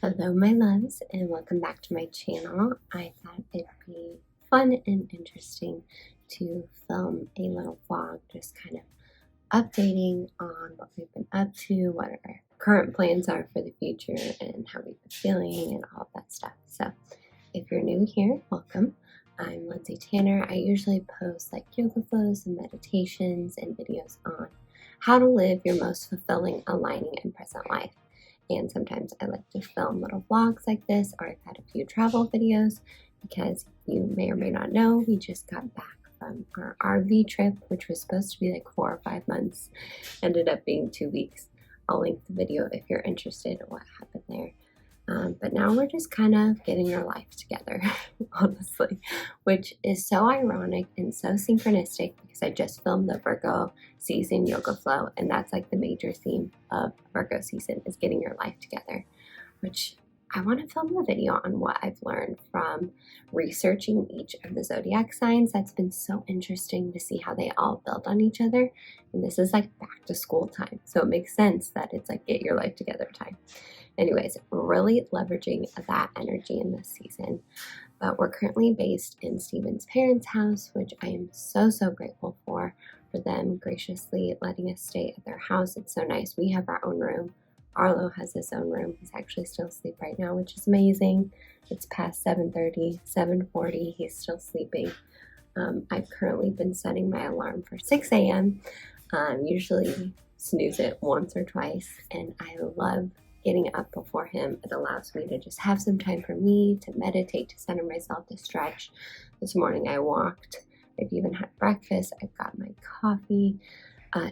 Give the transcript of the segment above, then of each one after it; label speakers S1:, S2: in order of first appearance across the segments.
S1: Hello my loves, and welcome back to my channel. I thought it'd be fun and interesting to film a little vlog, just kind of updating on what we've been up to, what our current plans are for the future, and how we've been feeling and all of that stuff. So if you're new here, welcome. I'm Lindsay Tanner. I usually post like yoga flows and meditations and videos on how to live your most fulfilling, aligning, and present life. And sometimes I like to film little vlogs like this, or I've had a few travel videos because you may or may not know, we just got back from our RV trip, which was supposed to be like 4 or 5 months, ended up being 2 weeks. I'll link the video if you're interested in what happened there. But now we're just kind of getting our life together, honestly, which is so ironic and so synchronistic because I just filmed the Virgo season yoga flow, and that's like the major theme of Virgo season is getting your life together, which I want to film a video on what I've learned from researching each of the zodiac signs. That's been so interesting to see how they all build on each other. And this is like back to school time, so it makes sense that it's like get your life together time. Anyways, really leveraging that energy in this season. But we're currently based in Steven's parents' house, which I am so grateful for them graciously letting us stay at their house. It's so nice. We have our own room. Arlo has his own room. He's actually still asleep right now, which is amazing. It's past 7:30, 7:40. He's still sleeping. I've currently been setting my alarm for 6 a.m. Usually snooze it once or twice, and I love getting up before him. It allows me to just have some time for me, to meditate, to center myself, to stretch. This morning I walked. I've even had breakfast. I've got my coffee.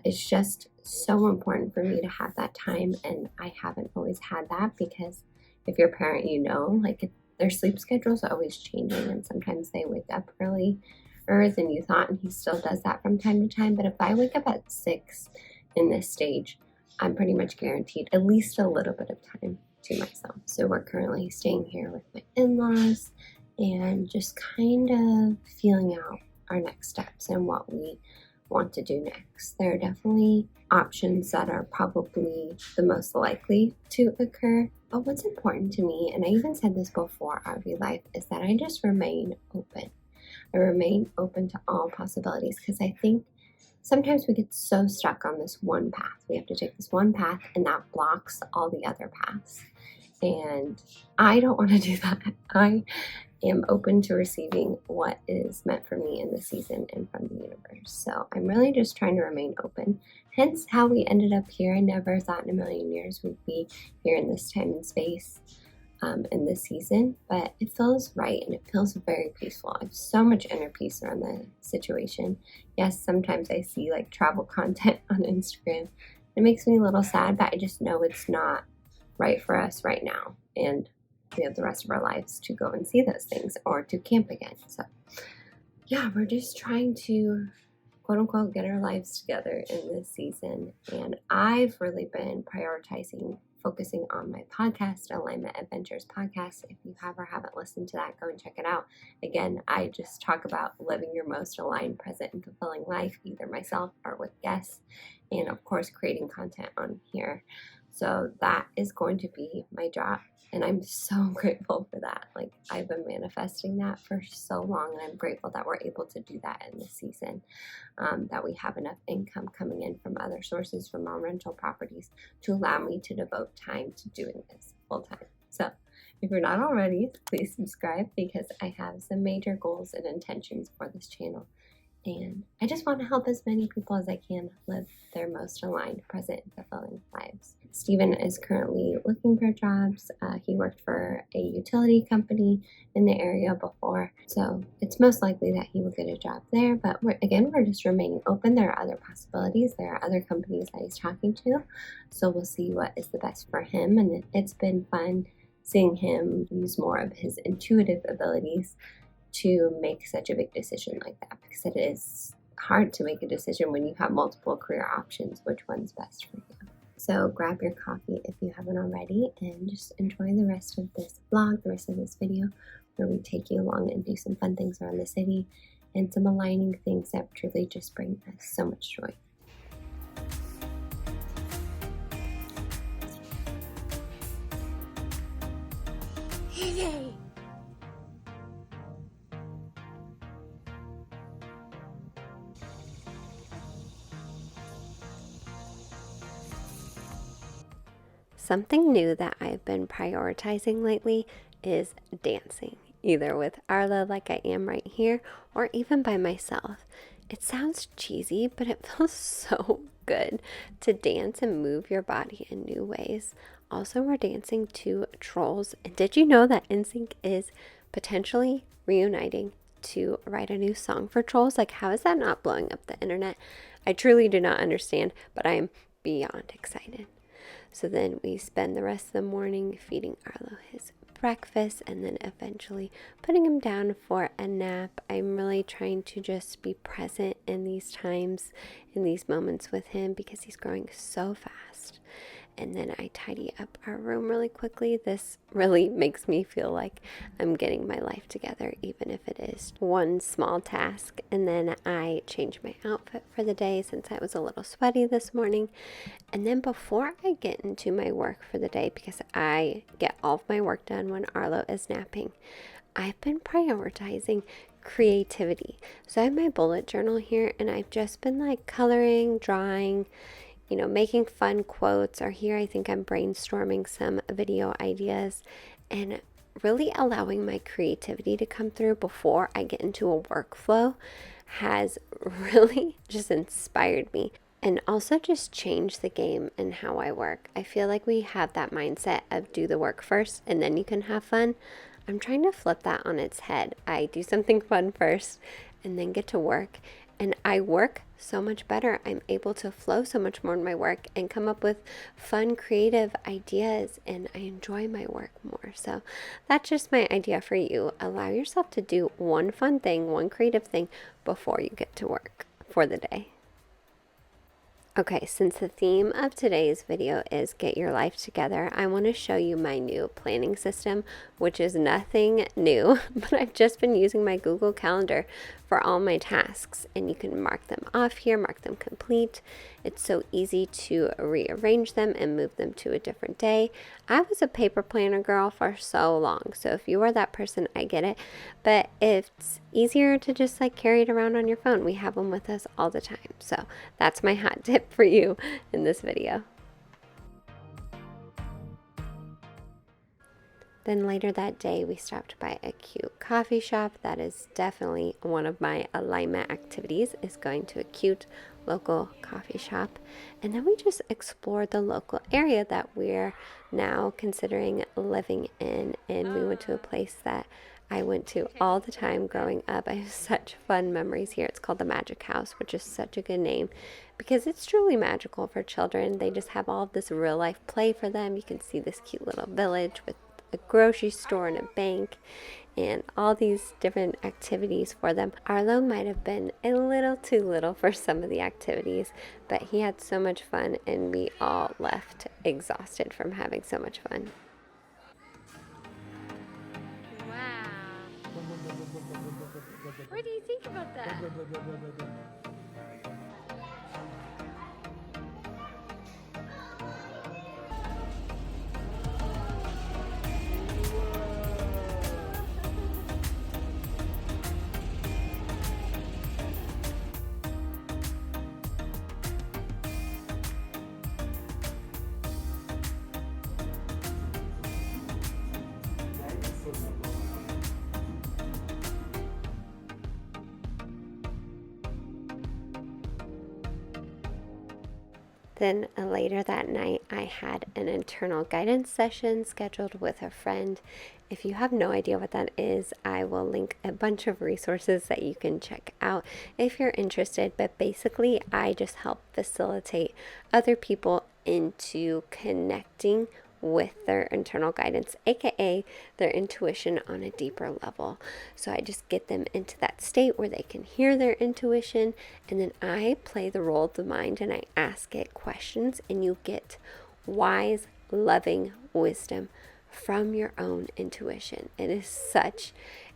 S1: It's just so important for me to have that time, and I haven't always had that because if you're a parent, you know, like their sleep schedules are always changing, and sometimes they wake up earlier than you thought, and he still does that from time to time. But if I wake up at 6 in this stage, I'm pretty much guaranteed at least a little bit of time to myself. So we're currently staying here with my in-laws and just kind of feeling out our next steps and what we want to do next. There are definitely options that are probably the most likely to occur. But what's important to me, and I even said this before RV life, is that I just remain open. I remain open to all possibilities because I think sometimes we get so stuck on this one path. We have to take this one path, and that blocks all the other paths. And I don't want to do that. I am open to receiving what is meant for me in this season and from the universe. So I'm really just trying to remain open. Hence how we ended up here. I never thought in a million years we'd be here in this time and space. In this season, but it feels right and it feels very peaceful. I have so much inner peace around the situation. Yes, sometimes I see like travel content on Instagram. It makes me a little sad, but I just know it's not right for us right now, and we have the rest of our lives to go and see those things or to camp again. So yeah, we're just trying to quote unquote get our lives together in this season, and I've really been focusing on my podcast, Alignment Adventures podcast. If you have or haven't listened to that, go and check it out. Again, I just talk about living your most aligned, present, and fulfilling life, either myself or with guests, and of course, creating content on here. So that is going to be my job, and I'm so grateful for that. Like, I've been manifesting that for so long, and I'm grateful that we're able to do that in this season, that we have enough income coming in from other sources, from our rental properties, to allow me to devote time to doing this full time. So if you're not already, please subscribe because I have some major goals and intentions for this channel. And I just want to help as many people as I can live their most aligned, present, and fulfilling lives. Steven is currently looking for jobs. He worked for a utility company in the area before, so it's most likely that he will get a job there. But we're just remaining open. There are other possibilities. There are other companies that he's talking to, so we'll see what is the best for him. And it's been fun seeing him use more of his intuitive abilities to make such a big decision like that, because it is hard to make a decision when you have multiple career options, which one's best for you. So grab your coffee if you haven't already, and just enjoy the rest of this vlog, the rest of this video, where we take you along and do some fun things around the city and some aligning things that truly just bring us so much joy. Something new that I've been prioritizing lately is dancing, either with Arlo like I am right here, or even by myself. It sounds cheesy, but it feels so good to dance and move your body in new ways. Also, we're dancing to Trolls. And did you know that NSYNC is potentially reuniting to write a new song for Trolls? Like, how is that not blowing up the internet? I truly do not understand, but I am beyond excited. So then we spend the rest of the morning feeding Arlo his breakfast and then eventually putting him down for a nap. I'm really trying to just be present in these times, in these moments with him, because he's growing so fast. And then I tidy up our room really quickly. This really makes me feel like I'm getting my life together, even if it is one small task. And then I change my outfit for the day since I was a little sweaty this morning. And then before I get into my work for the day, because I get all of my work done when Arlo is napping, I've been prioritizing creativity. So I have my bullet journal here and I've just been like coloring, drawing, making fun quotes, or here I think I'm brainstorming some video ideas and really allowing my creativity to come through before I get into a workflow has really just inspired me and also just changed the game in how I work. I feel like we have that mindset of do the work first and then you can have fun. I'm trying to flip that on its head. I do something fun first and then get to work. And I work so much better. I'm able to flow so much more in my work and come up with fun, creative ideas, and I enjoy my work more. So that's just my idea for you. Allow yourself to do one fun thing, one creative thing before you get to work for the day. Okay, since the theme of today's video is get your life together, I want to show you my new planning system, which is nothing new, but I've just been using my Google Calendar for all my tasks, and you can mark them off here, mark them complete. It's so easy to rearrange them and move them to a different day. I was a paper planner girl for so long, so if you are that person, I get it, but it's easier to just like carry it around on your phone. We have them with us all the time, so that's my hot tip for you in this video. Then later that day, we stopped by a cute coffee shop. That is definitely one of my alignment activities, is going to a cute local coffee shop. And then we just explored the local area that we're now considering living in. And we went to a place that I went to all the time growing up. I have such fun memories here. It's called the Magic House, which is such a good name because it's truly magical for children. They just have all of this real life play for them. You can see this cute little village with a grocery store and a bank and all these different activities for them. Arlo might have been a little too little for some of the activities, but he had so much fun and we all left exhausted from having so much fun. Wow. What do you think about that? Then later that night, I had an internal guidance session scheduled with a friend. If you have no idea what that is, I will link a bunch of resources that you can check out if you're interested. But basically, I just help facilitate other people into connecting with their internal guidance, aka their intuition on a deeper level. So I just get them into that state where they can hear their intuition, and then I play the role of the mind and I ask it questions, and you get wise, loving wisdom from your own intuition. It is such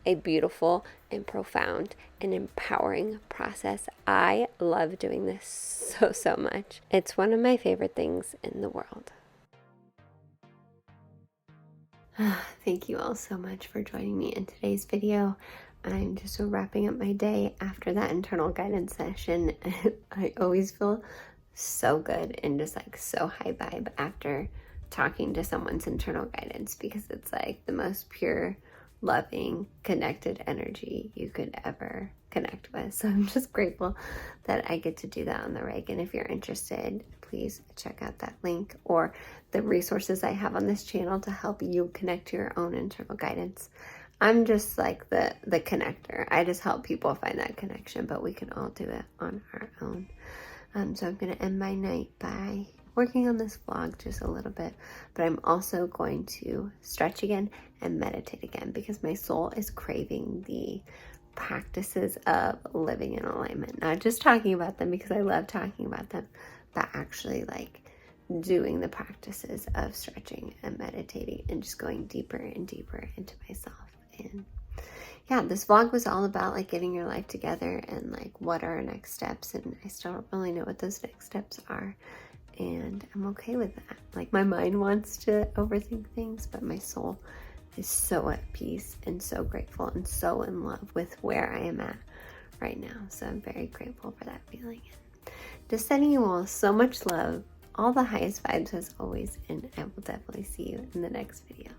S1: a beautiful and profound and empowering process. I love doing this so much. It's one of my favorite things in the world. Thank you all so much for joining me in today's video. I'm just wrapping up my day after that internal guidance session. I always feel so good and just like so high vibe after talking to someone's internal guidance, because it's like the most pure, loving, connected energy you could ever connect with. So I'm just grateful that I get to do that on the reg. And if you're interested, please check out that link or the resources I have on this channel to help you connect to your own internal guidance. I'm just like the connector. I just help people find that connection, but we can all do it on our own. So I'm going to end my night by working on this vlog just a little bit, but I'm also going to stretch again and meditate again, because my soul is craving the practices of living in alignment. Not just talking about them because I love talking about them, but actually like doing the practices of stretching and meditating and just going deeper and deeper into myself. And yeah, this vlog was all about like getting your life together and like what are our next steps, and I still don't really know what those next steps are, and I'm okay with that. Like my mind wants to overthink things, but my soul is so at peace and so grateful and so in love with where I am at right now. So I'm very grateful for that feeling. Just sending you all so much love, all the highest vibes as always, and I will definitely see you in the next video.